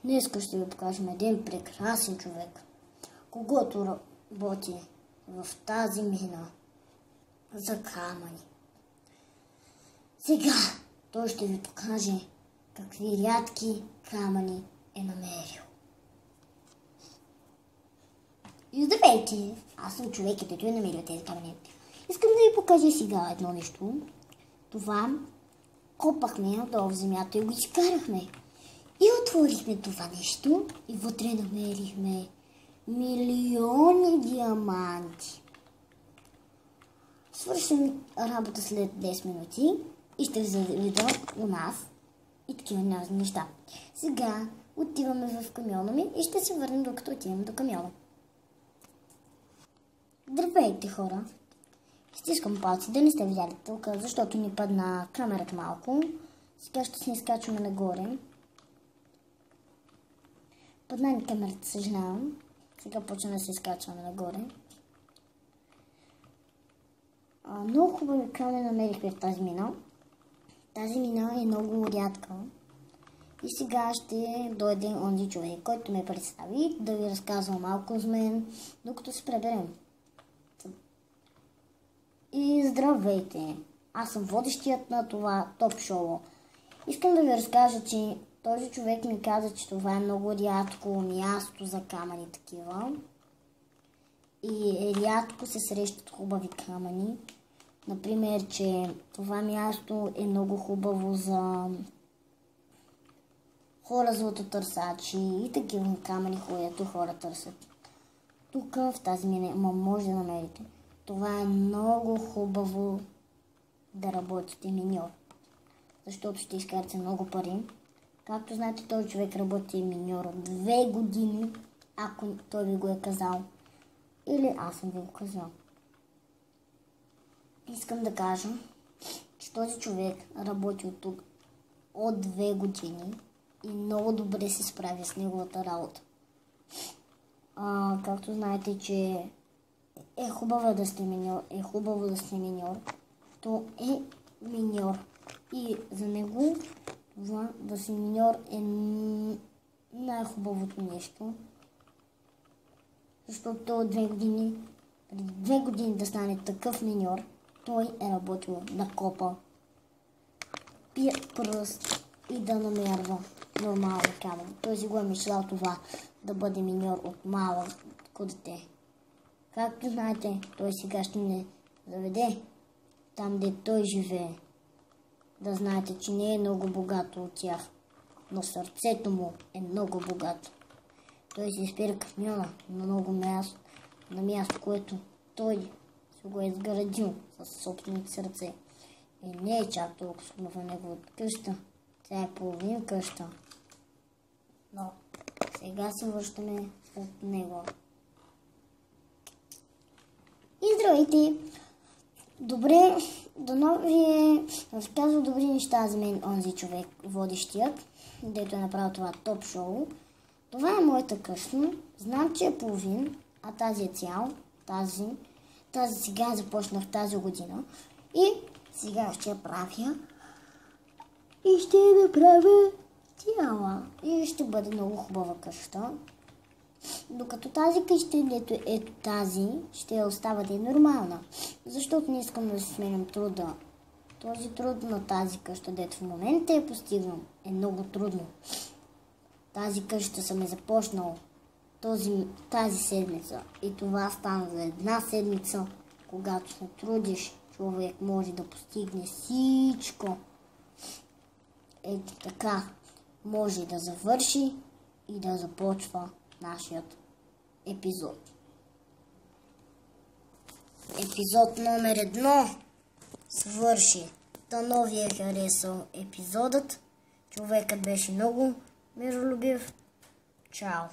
Днес ще ви покажем един прекрасен човек, когото работи в тази мина за камъни. Сега той ще ви покаже какви рядки камъни е намерил. И здравейте! Аз съм човекът, който е намерил тези камъни. Искам да ви покажа сега едно нещо. Това копахме долу в земята и го изкарахме. И отворихме това нещо и вътре намерихме милиони диаманти. Свършим работа след 10 минути и ще заведа у нас и такива неща. Сега отиваме в камиона ми и ще се върнем докато отиваме до камиона. Здравейте, хора! Стискам палци да не сте видяли тук, защото ни падна камерата малко. Сега ще се изкачваме нагоре. Падна ни камерата, съжалявам. Сега почваме да се изкачваме нагоре. Много хубави камъни намерихме в тази мина. Тази мина е много рядка. И сега ще дойде онзи човек, който ме представи да ви разказва малко с мен, докато се преберем. И здравейте! Аз съм водещият на това топ шоу. Искам да ви разкажа, че този човек ми каза, че това е много рядко място за камъни такива. И рядко се срещат хубави камъни. Например, че това място е много хубаво за хора златотърсачи и такива камъни, които хора търсят. Тук в тази мина може да намерите. Това е много хубаво да работите миньор, защото ще изкарате много пари. Както знаете, този човек работи миньор 2 години, ако той ви го е казал. Или аз съм ви го казал. Искам да кажа, че този човек работи от тук от 2 години и много добре се справя с неговата работа. Както знаете, че е хубаво да сте миньор, то е миньор. И за него това да си миньор е най-хубавото нещо. Защото той от 2 години, преди 2 години да стане такъв миньор, той е работил да копа, пие пръст и да намерва нормални камъни. Той си го е мечтал това да бъде миньор от малко дете. Както знаете, той сега ще не заведе там, де той живее. Да знаете, че не е много богато от тях, но сърцето му е много богато. Той си спира камиона на много място, на място, което той си го е изградил със собствените сърце. И не е чак толкова скъпа неговата къща. Тя е половин къща. Но сега се връщаме от него. И здравейте! Добре, дано ви е разказва добри неща за мен онзи човек, водещият, дето е направил това топ шоу. Това е моята къща. Знам, че е половин, а тази е цял. Тази сега започнах тази година. И сега ще я правя. И ще я направя цяла. И ще бъде много хубава къща. Докато тази къща, дето ето тази, ще остава да е нормална. Защото не искам да се сменям труда. Този труд на тази къща, дето в момента я постигвам, е много трудно. Тази къща съм е започнал тази седмица. И това стана за 1 седмица. Когато се трудиш, човек може да постигне всичко. Ето така може да завърши и да започва нашият епизод. Епизод номер 1 свърши. Дано ви е харесал епизодът. Човекът беше много миролюбив. Чао!